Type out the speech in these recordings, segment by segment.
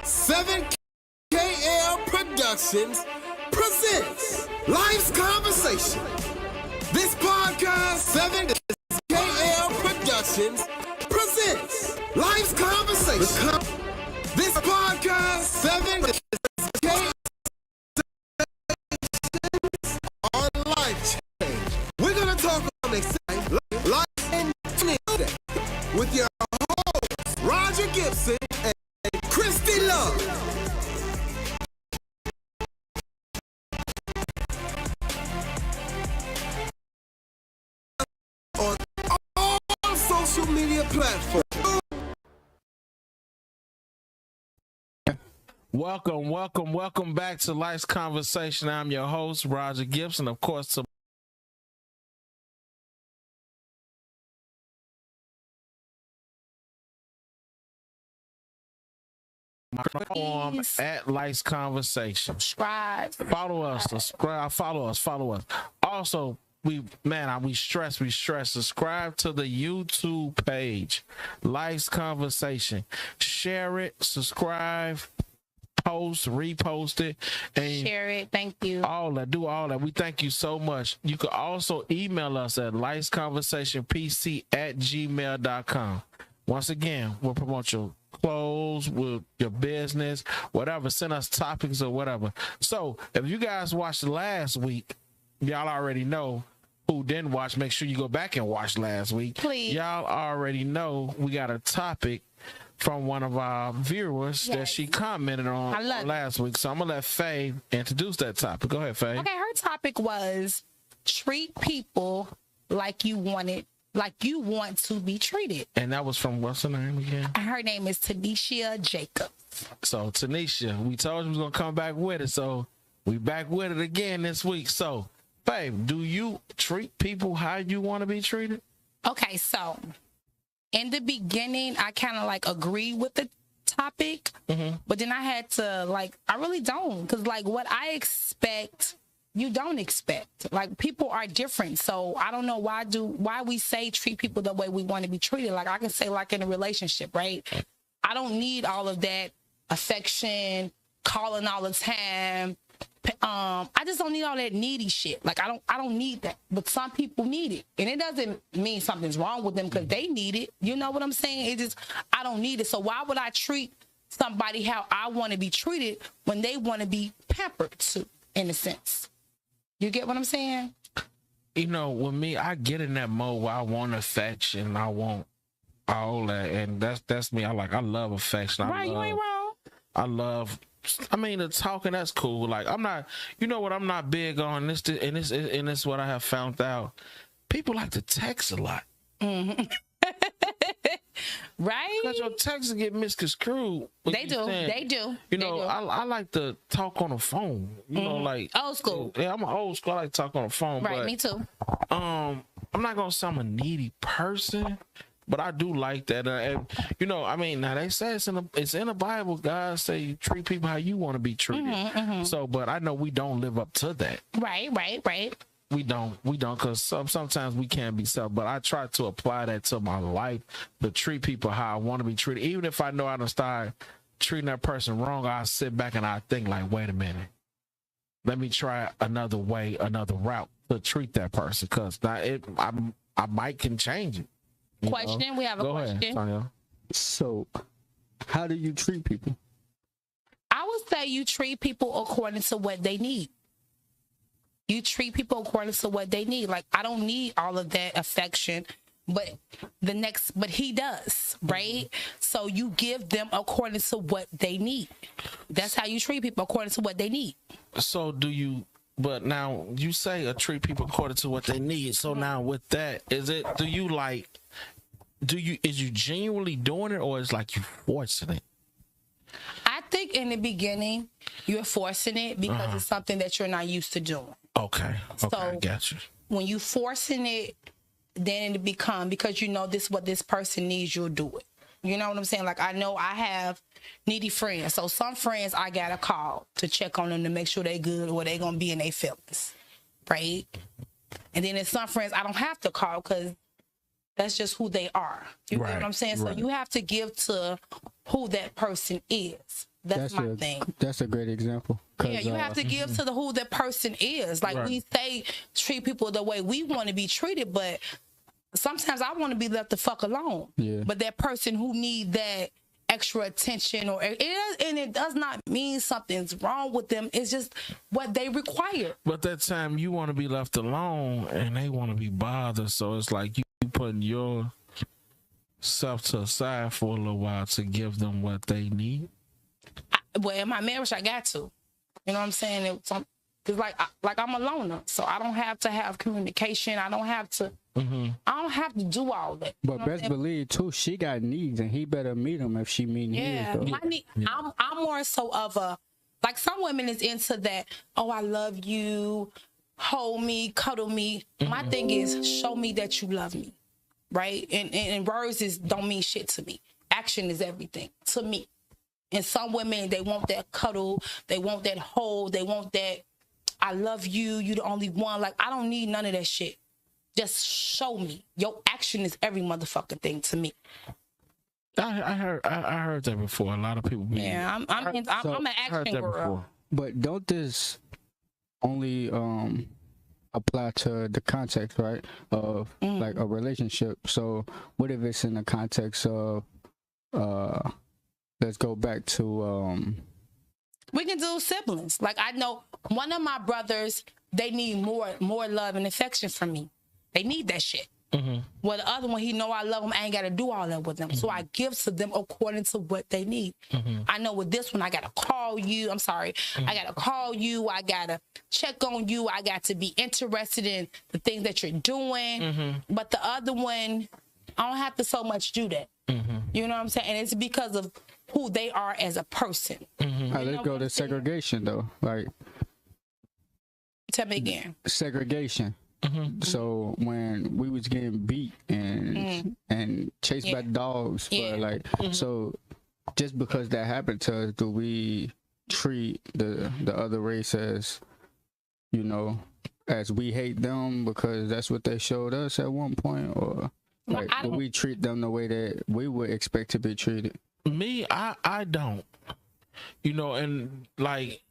7KL Productions presents Life's Conversation. This podcast, 7KL Productions presents Life's Conversation. This podcast, 7KL on life change. We're gonna talk on exciting life and today with your hosts, Roger Gibson and Christy Love. On all social media platforms. Welcome back to Life's Conversation. I'm your host, Roger Gibson. Of course, to at Life's Conversation. Follow us. Also, we stress, subscribe to the YouTube page, Life's Conversation. Share it, subscribe, post, repost it, and share it. Thank you. Do all that. We thank you so much. You can also email us at lifesconversationpc@gmail.com. Once again, we'll promote your clothes, with your business, whatever. Send us topics or whatever. So if you guys watched last week, y'all already know. Who didn't watch, make sure you go back and watch last week. Please. Y'all already know we got a topic from one of our viewers that she commented on last week. So I'm going to let Faye introduce that topic. Go ahead, Faye. Okay, her topic was treat people like you want to be treated. And that was from, what's her name again? Her name is Tanisha Jacobs. So Tanisha, we told you we was going to come back with it. So we back with it again this week. So, Faye, do you treat people how you want to be treated? Okay, so in the beginning, I kind of agree with the topic, but then I had to I really don't, because what I expect, you don't expect. People are different, so I don't know why we say treat people the way we want to be treated. I can say in a relationship, right? I don't need all of that affection, calling all the time. I just don't need all that needy shit. I don't need that. But some people need it. And it doesn't mean something's wrong with them because they need it. You know what I'm saying? It just, I don't need it. So why would I treat somebody how I want to be treated when they want to be pampered too, in a sense? You get what I'm saying? You know, with me, I get in that mode where I want affection. I want all that. And that's me. I love affection. Right, you ain't wrong. The talking, that's cool. I'm not, you know what, I'm not big on this, and this what I have found out. People like to text a lot. Mm-hmm. Right? Because your texts get misconstrued. They do. You know, I like to talk on the phone. You know, old school. Yeah, I'm an old school. I like to talk on the phone. Right, but, me too. I'm not going to say I'm a needy person. But I do like that. And, now they say it's in the Bible. God say you treat people how you want to be treated. So, but I know we don't live up to that. Right. We don't, because sometimes we can't be self. But I try to apply that to my life, to treat people how I want to be treated. Even if I know I don't start treating that person wrong, I sit back and I think wait a minute. Let me try another way, another route to treat that person. Because I might can change it. Question. We have a question. Ahead, so, how do you treat people? I would say you treat people according to what they need. You treat people according to what they need. I don't need all of that affection, but he does, right? So you give them according to what they need. That's how you treat people, according to what they need. So do you? But now you say treat people according to what they need. So now with that, is you genuinely doing it, or is you forcing it? I think in the beginning you're forcing it because it's something that you're not used to doing. Okay, I got you. When you forcing it, then it become, because this is what this person needs, you'll do it. You know what I'm saying? I know I have needy friends. So some friends I got to call to check on them to make sure they good or they going to be in their feelings. Right? And then there's some friends I don't have to call because That's just who they are. You get what I'm saying? So you have to give to who that person is. That's my thing. That's a great example. Yeah, you have to give to who that person is. Like we say, treat people the way we want to be treated, but sometimes I want to be left the fuck alone. Yeah. But that person who need that extra attention, it does not mean something's wrong with them. It's just what they require. But that time you want to be left alone and they want to be bothered. So it's like you putting your self to the side for a little while to give them what they need. Well, in my marriage, I got to. You know what I'm saying? It's like I'm a loner, so I don't have to have communication. I don't have to. I don't have to do all that. But best believe too, she got needs, and he better meet them if she meeting his. I'm more so of a, like, some women is into that. Oh, I love you, hold me, cuddle me. My thing is, show me that you love me, right? And words don't mean shit to me. Action is everything to me. And some women, they want that cuddle, they want that hold, they want that I love you, you the only one. Like, I don't need none of that shit. Just show me. Your action is every motherfucking thing to me. I heard that before. A lot of people. I'm an action girl. But don't this only apply to the context, right, of like a relationship? So what if it's in the context of let's go back to we can do siblings. Like, I know one of my brothers, they need more love and affection from me. They need that shit. Well, the other one, he know I love him. I ain't got to do all that with them. So I give to them according to what they need. I know with this one, I got to call you. I'm sorry. I got to call you. I got to check on you. I got to be interested in the things that you're doing. But the other one, I don't have to so much do that. You know what I'm saying? And it's because of who they are as a person. Let's go to segregation, though. Like, tell me again. Segregation. So when we was getting beat and chased by dogs, for like, so just because that happened to us, do we treat the other race as, you know, as we hate them because that's what they showed us at one point, or like, do we treat them the way that we would expect to be treated? Me, I don't. You know, and like,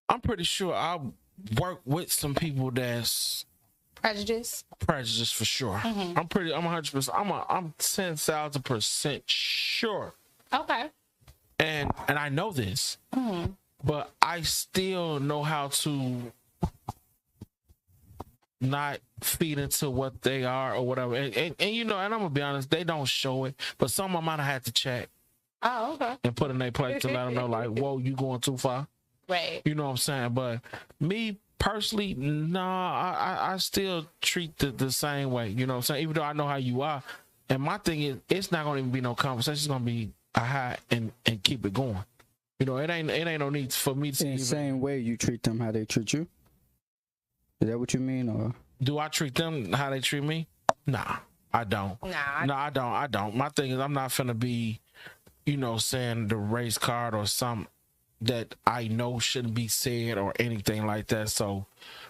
I'm pretty sure I'll work with some people that's prejudice for sure. I'm 100%. I'm 10,000% sure. Okay. And I know this, but I still know how to not feed into what they are or whatever. And you know, and I'm gonna be honest, they don't show it, but some of them might have had to check. Oh, okay. And put in their place to let them know, like, whoa, you going too far. Right. You know what I'm saying? But me personally, I still treat the same way. You know what I'm saying? Even though I know how you are. And my thing is, it's not gonna even be no conversation. It's gonna be a hi and keep it going. You know, it ain't no need for me to. In the same way you treat them how they treat you. Is that what you mean, or do I treat them how they treat me? Nah, I don't. I don't. My thing is, I'm not finna be, you know, saying the race card or something that I know shouldn't be said or anything like that. So,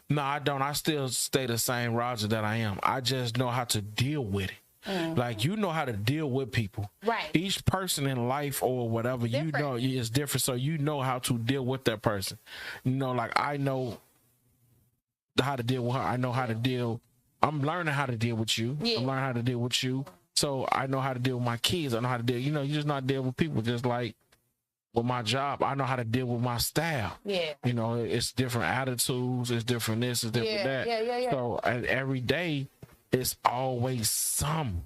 no, I don't. I still stay the same Roger that I am. I just know how to deal with it. Like, you know how to deal with people. Right. Each person in life or whatever, you know, is different. So you know how to deal with that person. You know, like, I know how to deal with her. I know how to deal. I'm learning how to deal with you. I'm learning how to deal with you. So I know how to deal with my kids. I know how to deal. You know, you just not deal with people. Just like with my job, I know how to deal with my staff. Yeah. You know, it's different attitudes. It's different this. It's different that. Yeah. So every day, it's always some.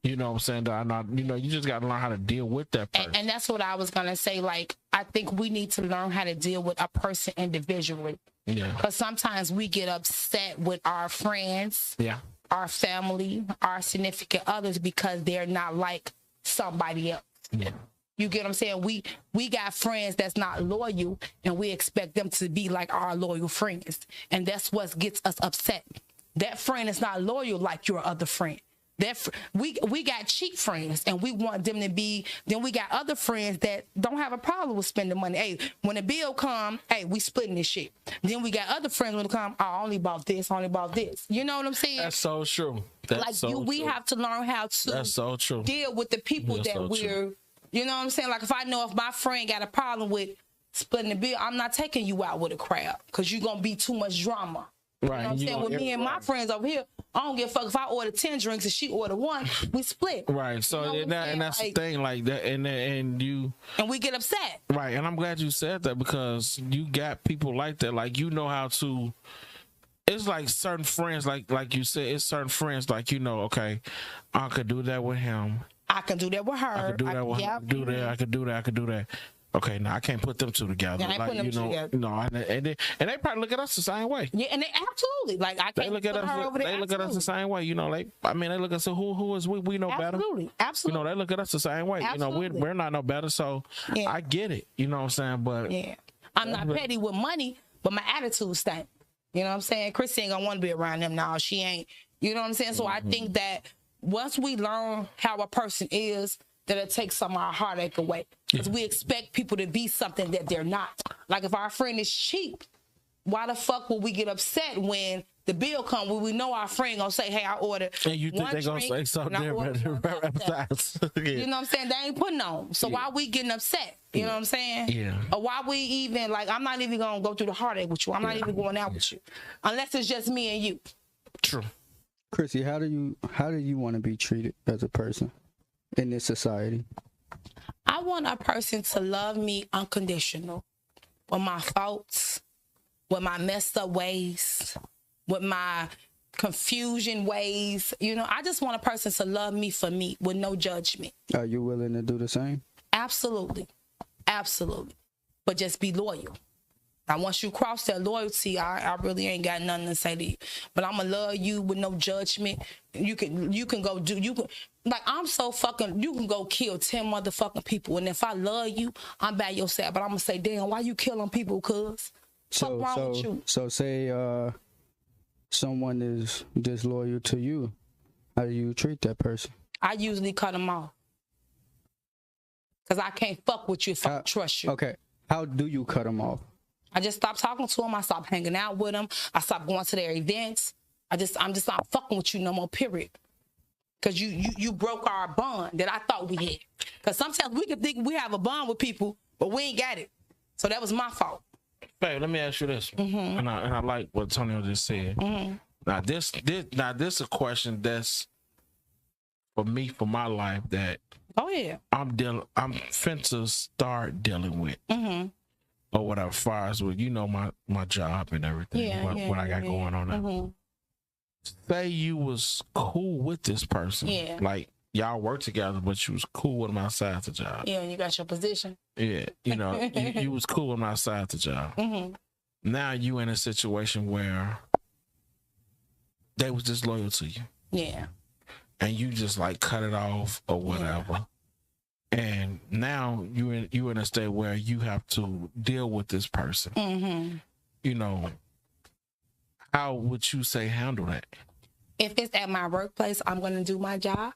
You know what I'm saying? That I'm not. You know, you just got to learn how to deal with that person. And that's what I was gonna say. Like, I think we need to learn how to deal with a person individually. Yeah. Because sometimes we get upset with our friends, our family, our significant others because they're not like somebody else. Yeah. You get what I'm saying? We got friends that's not loyal, and we expect them to be like our loyal friends. And that's what gets us upset. That friend is not loyal like your other friend. we got cheap friends and we want them to be. Then we got other friends that don't have a problem with spending money. Hey, when the bill come, hey, we splitting this shit. Then we got other friends when it come, I only bought this, only bought this. You know what I'm saying? That's so true. That's like so we true. have to learn how to That's so true. deal with the people That's that so we're. true. You know what I'm saying? Like if I know if my friend got a problem with splitting the bill, I'm not taking you out with a crowd because you're gonna be too much drama. Right. You know what I'm saying? With me and my friends over here, I don't give a fuck if I order 10 drinks and she order 1, we split. Right. So You know and that's like, the thing, like that, and you. And we get upset. Right. And I'm glad you said that because you got people like that. Like you know how to. It's like certain friends, like you said, it's certain friends, like okay, I could do that with him. I can do that with her. I could do that with her. Yep. Do that. I could do that. I could do that. Okay, now I can't put them two together. Yeah, I ain't like putting them together. no, and they probably look at us the same way. Yeah, and they absolutely like I can't They look at put her us. over there. They look at us the same way. Like I mean, they look at us. Who is we? We know better. Absolutely, absolutely. They look at us the same way. Absolutely. We're not no better. So Yeah. I get it. You know what I'm saying? But Yeah, I'm not petty with money, but my attitude stank. You know what I'm saying? Chrissy ain't gonna want to be around them now. She ain't. You know what I'm saying? So I think that once we learn how a person is, that'll take some of our heartache away. Because we expect people to be something that they're not. Like if our friend is cheap, why the fuck will we get upset when the bill come when we know our friend gonna say, hey, I ordered and you think they're gonna say something different? You know what I'm saying? They ain't putting on. So why we getting upset? You know what I'm saying? Yeah. Or why we even like I'm not even gonna go through the heartache with you. I'm not even going out with you. Unless it's just me and you. True. Chrissy, how do you want to be treated as a person in this society? I want a person to love me unconditional with my faults, with my messed up ways, with my confusion ways. I just want a person to love me for me with no judgment. Are you willing to do the same? Absolutely. Absolutely. But just be loyal. Now, once you cross that loyalty, I really ain't got nothing to say to you. But I'm going to love you with no judgment. You can go like, I'm so fucking, you can go kill 10 motherfucking people. And if I love you, I'm by your side. But I'm going to say, damn, why you killing people, cuz? What's wrong with you? So say someone is disloyal to you. How do you treat that person? I usually cut them off. Because I can't fuck with you if I don't trust you. Okay. How do you cut them off? I just stopped talking to them. I stopped hanging out with them. I stopped going to their events. I'm just not fucking with you no more, period. Because you broke our bond that I thought we had. Because sometimes we can think we have a bond with people, but we ain't got it. So that was my fault. Babe, let me ask you this. And I like what Tonio just said. Now this is a question that's for me, for my life, that I'm finna start dealing with. Or whatever, as far as with my job and everything, what I got going on now. Say you was cool with this person, like y'all work together, but you was cool with them outside the job. Yeah, you got your position. Yeah, you was cool with them outside the job. Now you in a situation where they was disloyal to you. Yeah. And you just like cut it off or whatever. And now you in a state where you have to deal with this person. How would you say handle that? If it's at my workplace, I'm going to do my job.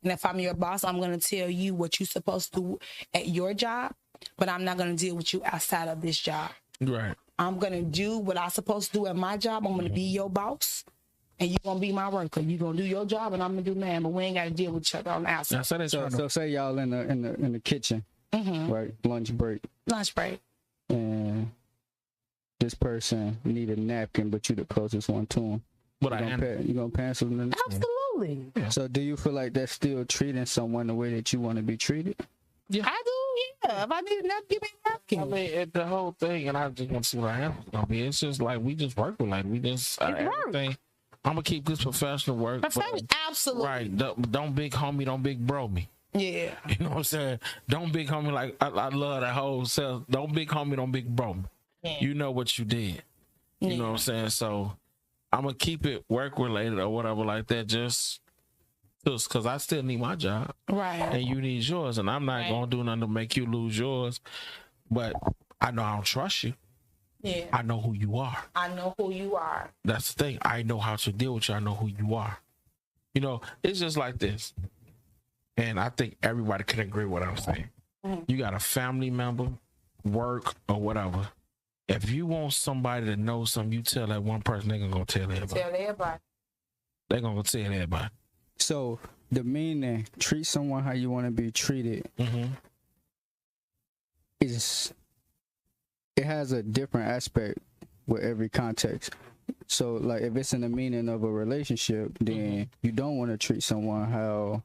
And if I'm your boss, I'm going to tell you what you're supposed to do at your job. But I'm not going to deal with you outside of this job. Right. I'm going to do what I'm supposed to do at my job. I'm going to be your boss. And you're going to be my worker. You're going to do your job and I'm going to do mine. But we ain't got to deal with each other on the outside. So say y'all in the kitchen, right? Lunch break. Lunch break. And this person need a napkin, but you the closest one to him. You gonna pass them? Absolutely. Yeah. So do you feel like that's still treating someone the way that you want to be treated? Yeah. I do, yeah. If I need a napkin, give me a napkin. I mean, the whole thing, and I just want to see what I answer's gonna be. It's just like we just work with, like we just everything. I'm gonna keep this professional work. Absolutely. Right. Don't big homie, don't big bro me. Yeah. You know what I'm saying? Don't big homie, like I love that whole self. Don't big homie, don't big bro me. Yeah. You know what you did. You know what I'm saying? So I'm gonna keep it work related or whatever like that, just because I still need my job. Right. And you need yours. And I'm not gonna do nothing to make you lose yours. But I know I don't trust you. Yeah. I know who you are. I know who you are. That's the thing. I know how to deal with you. I know who you are. You know, it's just like this. And I think everybody can agree with what I'm saying. You got a family member, work, or whatever. If you want somebody to know something, you tell that one person, they're going to go tell everybody. They're going to go tell everybody. So the meaning, treat someone how you want to be treated, is, it has a different aspect with every context. So like if it's in the meaning of a relationship, then you don't want to treat someone how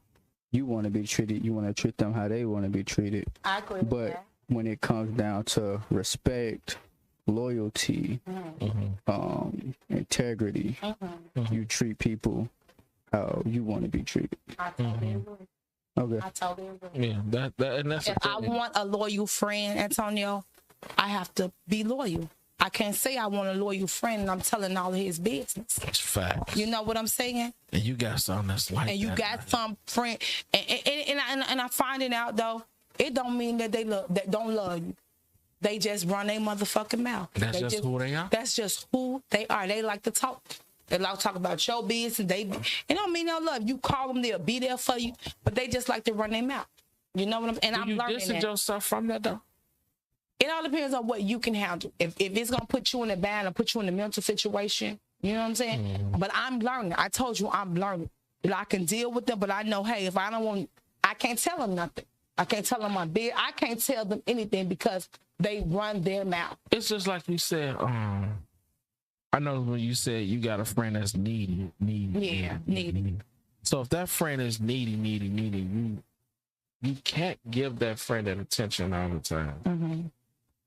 you want to be treated. You want to treat them how they want to be treated. I agree with But that. when it comes down to respect, loyalty, integrity, you treat people how you want to be treated. I totally agree. Okay. I totally agree. Yeah, and that's If I want a loyal friend, Antonio, I have to be loyal. I can't say I want a loyal friend and I'm telling all of his business. It's facts. You know what I'm saying? And you got something that's like And you that, got man. some friend, and I find it out though. It don't mean that they don't love you. They just run their motherfucking mouth. That's They just who they are? That's just who they are. They like to talk. They like to talk about your business. It don't mean no love. You call them, they'll be there for you. But they just like to run their mouth. You know what I'm saying? And I'm you learning distance that. yourself from that though? It all depends on what you can handle. If it's gonna put you in a bad or put you in a mental situation, you know what I'm saying? But I'm learning. I told you I'm learning. I can deal with them, but I know, hey, if I don't want, I can't tell them nothing. I can't tell them my bid. I can't tell them anything because they run their mouth. It's just like you said. I know when you said you got a friend that's needy. Yeah, needy. So if that friend is needy, you can't give that friend that attention all the time.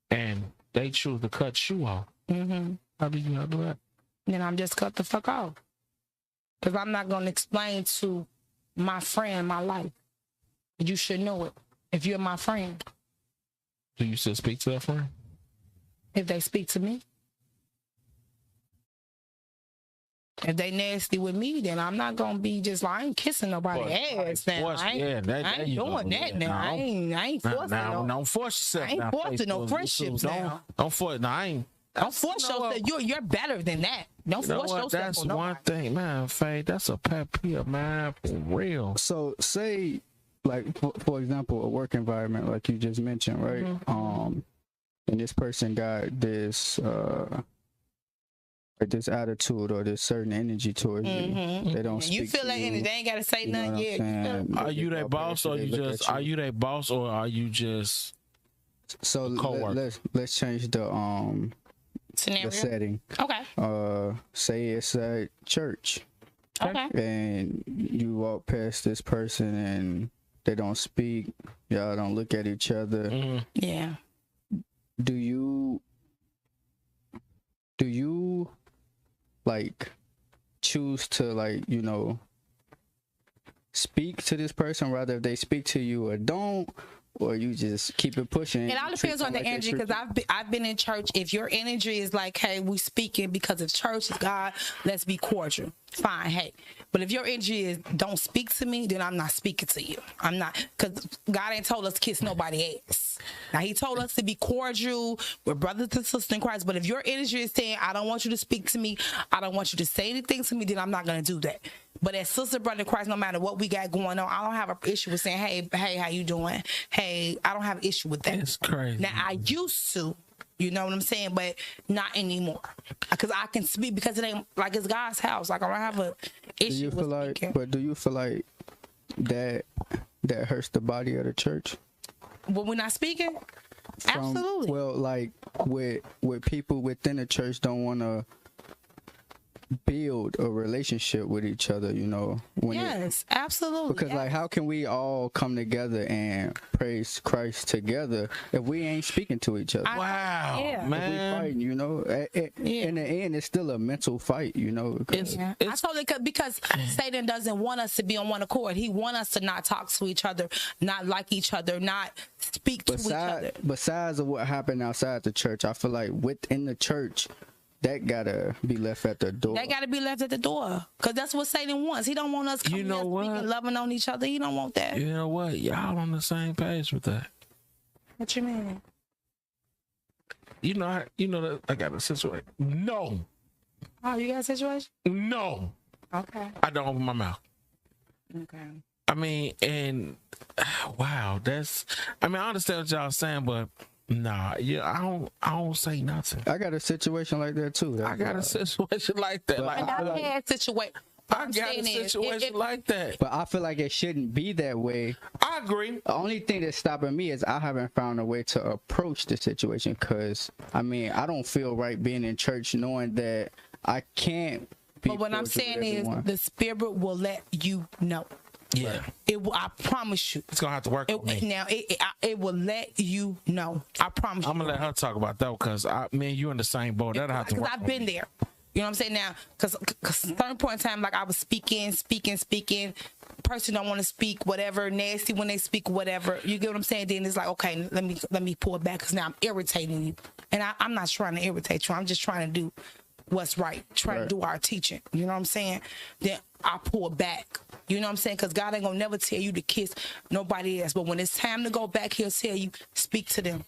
And they choose to cut you off. How do you handle that? Then I'm just cut the fuck off. Because I'm not going to explain to my friend my life. You should know it. If you're my friend. Do you still speak to that friend? If they speak to me. If they nasty with me, then I'm not going to be just like, I ain't kissing nobody's ass now. I ain't doing that now. I ain't forcing no. Don't force yourself. I ain't forcing no friendships now. Don't force. No, I ain't. Don't force yourself. You're better than that. Don't force yourself. That's on one nobody. thing, man. Faye, that's a pet peeve, man, for real. So say, like for example, a work environment like you just mentioned, right? And this person got this like this attitude or this certain energy towards you. They don't speak You feel to that energy. They ain't got to say nothing yet. Are you their boss, or you just? Are you their boss, or are you just? So let's change the Scenario. the setting. Okay. Say it's at church. Okay. And you walk past this person and they don't speak. Y'all don't look at each other. Yeah. Do you like choose to, like, you know, speak to this person rather if they speak to you or don't, or you just keep it pushing? It all depends on the energy, because I've been in church. If your energy is like, hey, we speaking because it's church, it's God, let's be cordial. Fine, hey. But if your energy is don't speak to me, then I'm not speaking to you. I'm not, because God ain't told us to kiss nobody ass. Now he told us to be cordial. We're brothers and sisters in Christ. But if your energy is saying, I don't want you to speak to me, I don't want you to say anything to me, then I'm not going to do that. But as sister, brother in Christ, no matter what we got going on, I don't have an issue with saying, hey, how you doing? Hey, I don't have an issue with that. It's crazy. Now, I used to, you know what I'm saying, but not anymore. Because I can speak, because it ain't, like, it's God's house. Like, I don't have an issue with speaking. But do you feel like that hurts the body of the church? When we're not speaking? Absolutely. Well, like, with people within the church don't want to build a relationship with each other, you know? Yes, absolutely. Because, like, how can we all come together and praise Christ together if we ain't speaking to each other? Wow, Yeah. man. If we fighting, you know? In the end, it's still a mental fight, you know? I told it because Satan doesn't want us to be on one accord. He wants us to not talk to each other, not like each other, not speak to each other. Besides of what happened outside the church, I feel like within the church, that gotta be left at the door. That gotta be left at the door, because that's what Satan wants. He don't want us coming here speaking, loving on each other. He don't want that. You know what? Y'all on the same page with that. What you mean? You know that I got a situation. No. Oh, you got a situation? No. Okay. I don't open my mouth. Okay. I mean, and wow, I understand what y'all saying, but nah, yeah, I don't say nothing. I got a situation like that too. I got a situation like that. Like, I got a situation. I got a situation like that. But I feel like it shouldn't be that way. I agree. The only thing that's stopping me is I haven't found a way to approach the situation, because I mean, I don't feel right being in church knowing that I can't be. But what I'm saying is the Spirit will let you know. Yeah. It will, I promise you. It's gonna have to work with me. Now it will let you know. I promise you. I'm gonna let her talk about that, because me and you in the same boat. That'll have to work. Because I've been there. You know what I'm saying? Now, because certain point in time, like I was speaking. Person don't want to speak, whatever, nasty when they speak, whatever. You get what I'm saying? Then it's like, okay, let me pull it back, because now I'm irritating you. And I'm not trying to irritate you. I'm just trying to do what's right, trying to do our teaching. You know what I'm saying? Then I pull back. You know what I'm saying? Because God ain't going to never tell you to kiss nobody else. But when it's time to go back, he'll tell you, speak to them.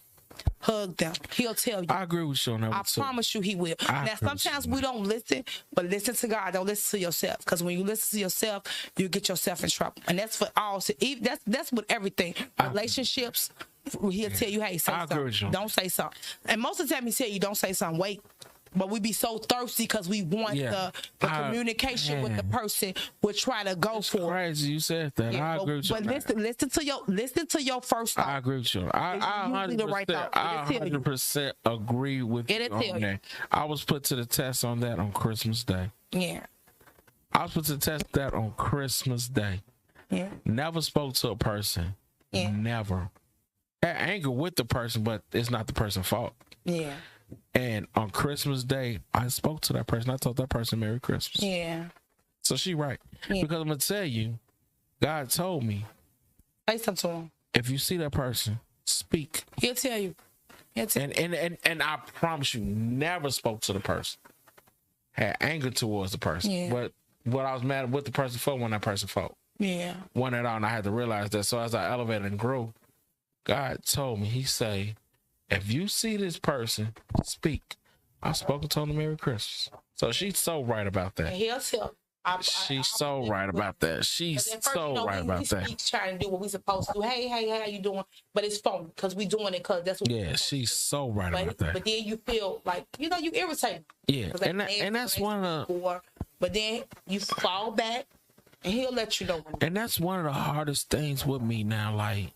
Hug them. He'll tell you. I agree with you on that. I promise you he will. Now, sometimes we don't listen, but listen to God. Don't listen to yourself. Because when you listen to yourself, you get yourself in trouble. And that's for all. That's with everything. Relationships, he'll tell you, hey, say something. Don't say something. And most of the time he tell you, don't say something. Wait. But we be so thirsty because we want the communication with the person. We'll try to go for it. Crazy you said that. I agree with you. But listen to your first thought. I agree with you. I 100% agree with you on that. I was put to the test on that on Christmas Day. Yeah. I was put to the test that on Christmas Day. Yeah. Never spoke to a person. Yeah. Never. Had anger with the person, but it's not the person's fault. Yeah. And on Christmas Day, I spoke to that person. I told that person Merry Christmas. Yeah. So she right. Yeah. Because I'm going to tell you, God told me. Say something to him. If you see that person, speak. He'll tell you. And I promise you, never spoke to the person. Had anger towards the person. Yeah. But what I was mad with the person for when that person fought. Yeah. One at all, and I had to realize that. So as I elevated and grew, God told me, he say, if you see this person, speak. I spoke and told him Merry Christmas. So she's so right about that. And he'll tell. She's so right about that. She's so right about that. He's trying to do what we're supposed to do. Hey, how you doing? But it's phony because we're doing it because that's what. Yeah, she's so right about that. But then you feel like you irritated. Yeah, and that's one of the. But then you fall back, and he'll let you know. And that's one of the hardest things with me now. Like,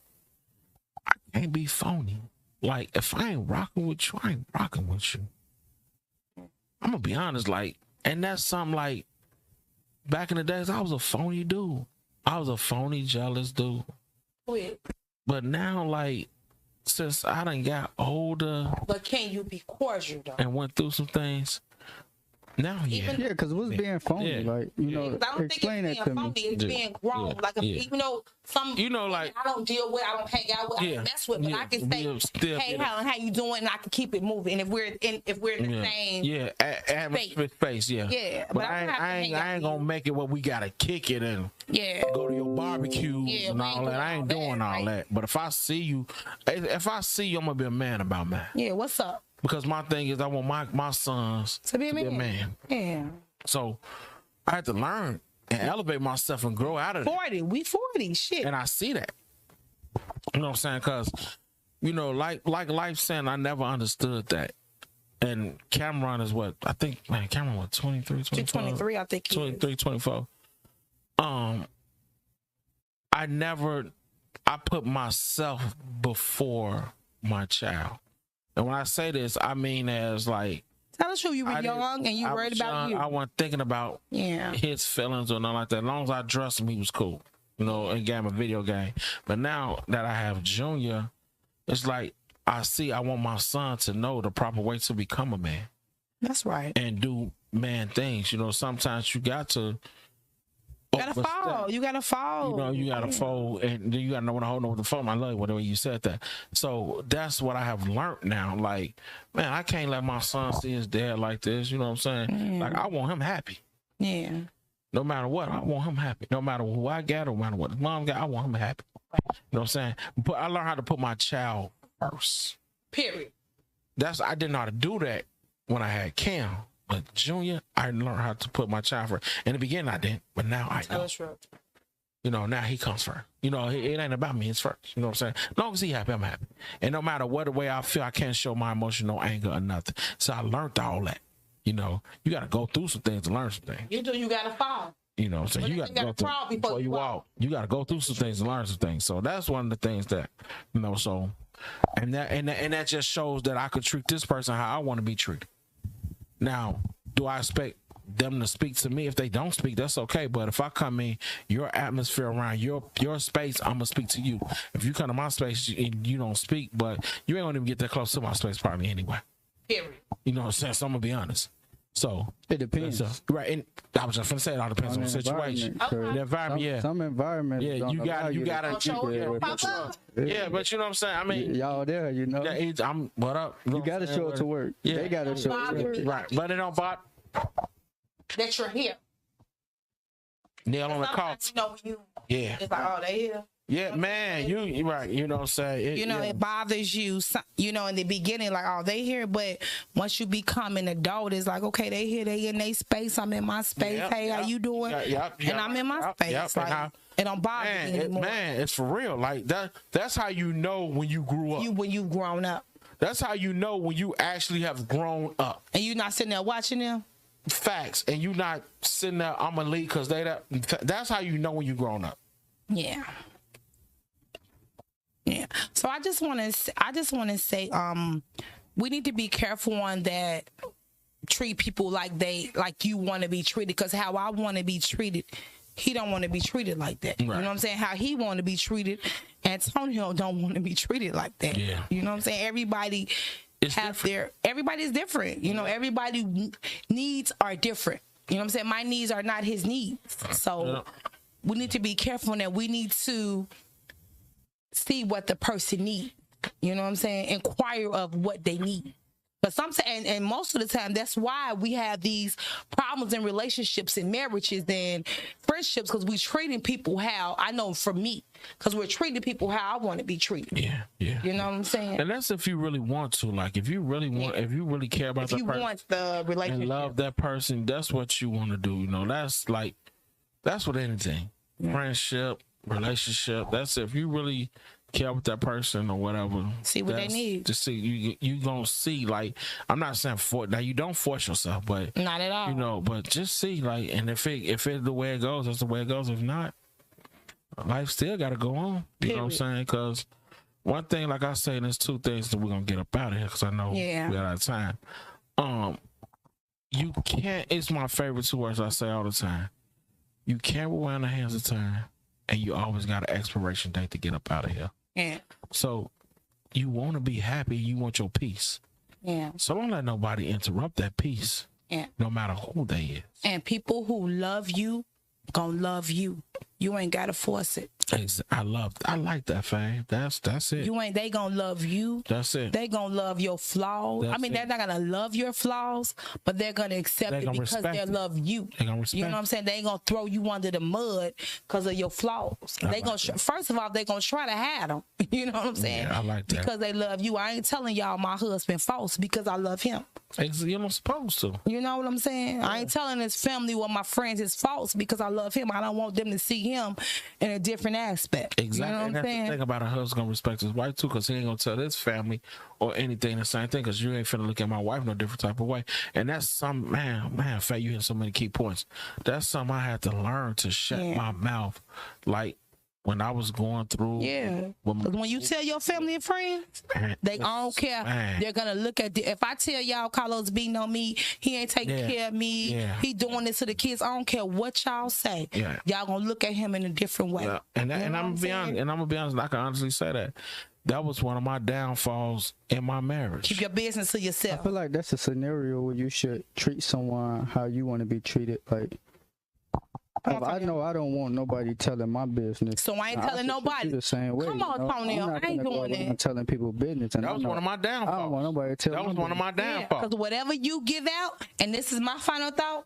I can't be phony. Like, if I ain't rocking with you, I ain't rocking with you. I'm gonna be honest. Like, and that's something like. Back in the days, I was a phony dude. I was a phony, jealous dude. Quit. But now, like, since I done got older. But can you be cordial, though? And went through some things. Now, yeah. Yeah, because what's being phony? Yeah. Like, you know, I don't explain think that to phony. me. It's being grown. Yeah. Like, even though some, like, I don't deal with, I don't hang out with, I don't mess with, but I can say, hey, how you doing? And I can keep it moving. And if we're in the same space, yeah. But I ain't gonna make it where we gotta kick it and go to your barbecues and all that. I ain't doing all that. But if I see you, I'm gonna be a man about mine. Yeah, what's up? Because my thing is, I want my sons to be a man. Yeah. So I had to learn and elevate myself and grow out of it. We 40, shit. And I see that. You know what I'm saying? Because, like life saying, I never understood that. And Cameron is what? I think, Cameron was 23, 24? 23, I think. 23, 24. I put myself before my child. And when I say this, I mean as like. Tell us who you were young and you worried about you. I wasn't thinking about his feelings or nothing like that. As long as I dressed him, he was cool. And gave him a video game. But now that I have Junior, it's like I want my son to know the proper way to become a man. That's right. And do man things. Sometimes you got to. You gotta fall. You gotta fall. You gotta fold, and then you gotta know when to hold on the phone. I love the way you said that. So that's what I have learned now. Like, man, I can't let my son see his dad like this. You know what I'm saying? Like, I want him happy. Yeah. No matter what, I want him happy. No matter who I got, no matter what his mom got, I want him happy. You know what I'm saying? But I learned how to put my child first. Period. I didn't know how to do that when I had Cam. But Junior, I learned how to put my child first. In the beginning, I didn't, but now I know. That's right. You know, now he comes first. You know, it ain't about me. It's first. You know what I'm saying? As long as he happy, I'm happy. And no matter what the way I feel, I can't show my emotional anger or nothing. So I learned all that. You know, you got to go through some things to learn some things. You do. You got to fall. You know, so you got to go through before you walk. You got to go through some things to learn some things. So that's one of the things that, you know, so, and that just shows that I could treat this person how I want to be treated. Now, do I expect them to speak to me? If they don't speak, that's okay. But if I come in your atmosphere around your space, I'm gonna speak to you. If you come to my space and you don't speak, but you ain't gonna even get that close to my space probably anyway. Period. You know what I'm saying? So I'm gonna be honest. So it depends, right? And I was just gonna say it all depends on the situation, the environment. Some environments. Yeah, you gotta. Yeah, but you know what I'm saying. I mean, y'all there, you know. I'm what up? You gotta show it to work. Yeah, they gotta show it to work. Right, but it don't bother that you're here. Nail on the coffin. You know when you. Yeah. It's like, oh, they here. Yeah, man, you right. You know what I'm saying. It bothers you. You know, in the beginning, like, oh, they here, but once you become an adult, it's like, okay, they here, they in their space. I'm in my space. Hey, how you doing? And I'm in my space. Like, it don't bother me anymore. Man, it's for real. Like that. That's how you know when you grew up. When you grown up. That's how you know when you actually have grown up. And you not sitting there watching them. Facts, and you not sitting there. I'm gonna leave because they that. That's how you know when you grown up. Yeah. Yeah. So I just want to say, we need to be careful on that. Treat people like you want to be treated. Because how I want to be treated, he don't want to be treated like that. Right. You know what I'm saying? How he want to be treated, Antonio don't want to be treated like that. Yeah. You know what I'm saying? Everybody is different. You know, everybody needs are different. You know what I'm saying? My needs are not his needs. So we need to be careful that we need to see what the person needs. You know what I'm saying? Inquire of what they need. But sometimes, and most of the time, that's why we have these problems in relationships and marriages and friendships, because we're treating people how, I know for me, because we're treating people how I want to be treated. Yeah, yeah. You know what I'm saying? And that's if you really want to. Like, if you really want, if you really care about that person. If you want the relationship. And love that person, that's what you want to do. You know, that's with anything. Yeah. Friendship, relationship, that's if you really care with that person or whatever. See what they need. Just see you gonna see, like, I'm not saying now you don't force yourself, but not at all. You know, but just see, like, and if it's the way it goes, that's the way it goes. If not, life still gotta go on. You know what I'm saying? Because one thing, like I say, there's two things that we're gonna get up out of here because I know we're out of time. You can't. It's my favorite two words I say all the time. You can't rewind the hands of time, and you always got an expiration date to get up out of here. Yeah. So you want to be happy. You want your peace. Yeah. So don't let nobody interrupt that peace. Yeah. No matter who they is. And people who love you gonna love you. You ain't gotta force it. I like that, fam. That's it. They gonna love you. That's it. They gonna love your flaws. They're not gonna love your flaws, but they're gonna accept it because they love you. They gonna respect. You know what I'm saying? They ain't gonna throw you under the mud because of your flaws. First of all, they gonna try to hide them. You know what I'm saying? Yeah, I like that. Because they love you. I ain't telling y'all my husband false because I love him. You're not supposed to. You know what I'm saying? Yeah. I ain't telling his family or my friends is false because I love him. I don't want them to see him in a different aspect. Exactly. You know what I'm saying? The thing about a husband gonna respect his wife too, because he ain't gonna tell his family or anything the same thing, because you ain't finna look at my wife no different type of way. And that's some man, Faye, you hit so many key points. That's something I had to learn to shut my mouth. Like when I was going through. Yeah. When you tell your family and friends, they don't care. Man. They're gonna look at if I tell y'all Carlos beating on me, he ain't taking care of me, he doing this to the kids. I don't care what y'all say. Yeah. Y'all gonna look at him in a different way. Yeah. And I'm gonna be honest, I can honestly say that was one of my downfalls in my marriage. Keep your business to yourself. I feel like that's a scenario where you should treat someone how you want to be treated. Like, I know I don't want nobody telling my business. So I ain't telling nobody. The same way. Come on, Tony. I ain't doing that. I'm telling people business. And that was one of my downfalls. I don't want nobody telling. That was one of my downfalls. Because whatever you give out, and this is my final thought,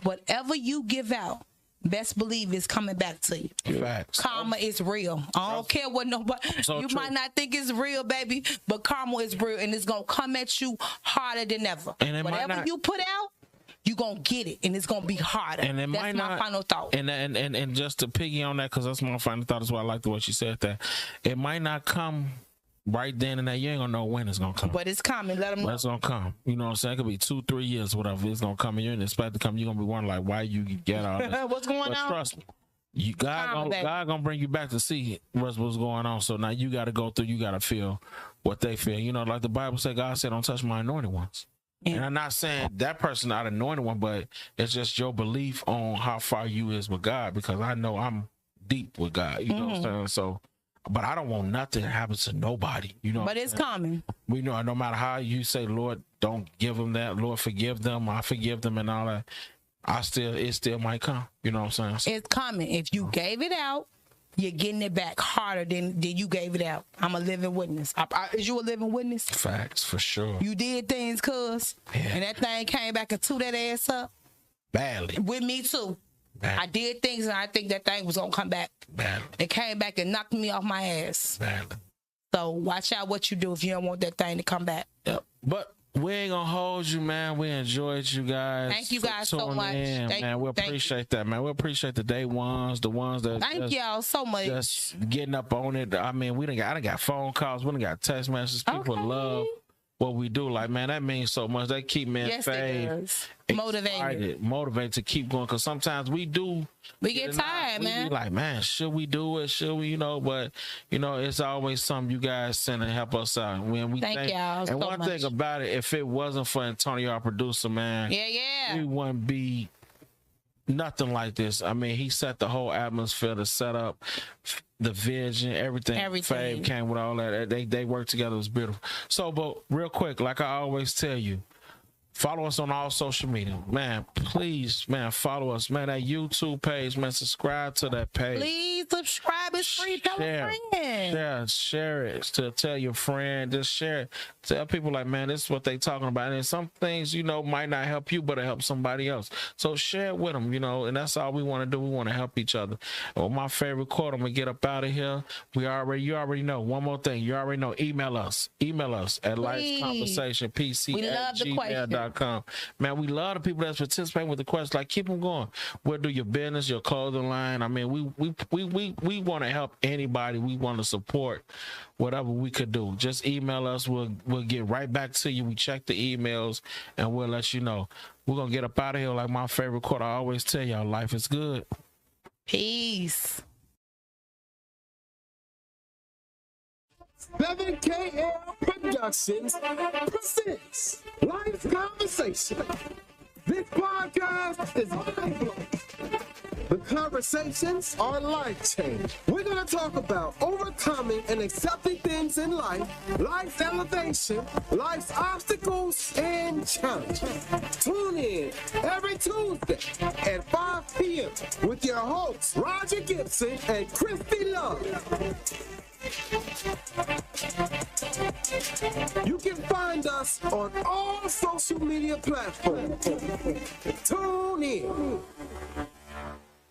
whatever you give out, best believe it's coming back to you. Facts. Karma is real. I don't care what nobody. You might not think it's real, baby, but karma is real, and it's gonna come at you harder than ever. And whatever you put out, you gonna get it, and it's gonna be harder. And it that's might my not, final thought. And just to piggy on that, because that's my final thought as well. I like the way she said that. It might not come right then and there. You ain't gonna know when it's gonna come. But it's coming. Let them know. But it's gonna come. You know what I'm saying? It could be 2-3 years, whatever. It's gonna come, and you didn't expect to come. You're gonna be wondering like, why you get all this. What's going But on? trust me, God gonna bring you back to see what's going on. So now you got to go through. You got to feel what they feel. You know, like the Bible said, God said, "Don't touch my anointed ones." Yeah. And I'm not saying that person not anointed one, but it's just your belief on how far you is with God. Because I know I'm deep with God. You know what I'm saying? So. But I don't want nothing to happen to nobody, you know. But it's coming. We know no matter how you say, Lord, don't give them that. Lord, forgive them. I forgive them and all that. It still might come. You know what I'm saying? It's coming. If you gave it out, you're getting it back harder than you gave it out. I'm a living witness. Is you a living witness? Facts, for sure. You did things, cuz, and that thing came back and threw that ass up. Badly. With me, too. Badly. I did things, and I think that thing was going to come back. Badly. It came back and knocked me off my ass. Badly. So watch out what you do if you don't want that thing to come back. Yep. But we ain't gonna hold you, man. We enjoyed you guys. Thank you guys so much. Man, we appreciate that, man. We appreciate the day ones, the ones that thank y'all so much. Just getting up on it. I mean, I done got phone calls, we done got text messages. People love what we do. Like, man, that means so much. They keep me in faith. Motivated to keep going, because sometimes we get tired, man. Be like, man, should we do it? Should we, but it's always something you guys send and help us out. When we thank y'all and so one much. Thing about it, if it wasn't for Antonio, our producer, man, we wouldn't be nothing like this. I mean, he set the whole atmosphere, the setup, the vision, everything. Fave came with all that. They worked together. It was beautiful. So, but real quick, like I always tell you, follow us on all social media. Man, please, man, follow us. Man, that YouTube page, man, subscribe to that page. Please subscribe. It's free. Tell a friend. Share it. To tell your friend. Just share it. Tell people like, man, this is what they talking about. And some things, might not help you, but it helps somebody else. So share it with them, and that's all we want to do. We want to help each other. Well, my favorite quote, I'm going to get up out of here. You already know. One more thing. You already know. Email us at lifeconversationpc@gmail.com. Man, we love the people that's participating with the questions. Like, keep them going. We'll do your business, your clothing line. I mean, we want to help anybody. We want to support whatever we could do. Just email us. We'll get right back to you. We check the emails and we'll let you know. We're gonna get up out of here. Like my favorite quote, I always tell y'all, life is good. Peace. 7KL Productions presents Life's Conversation. This podcast is mind-blowing. The conversations are life-changing. We're going to talk about overcoming and accepting things in life, life's elevation, life's obstacles, and challenges. Tune in every Tuesday at 5 p.m. with your hosts, Roger Gibson and Christy Love. You can find us on all social media platforms. Tune in.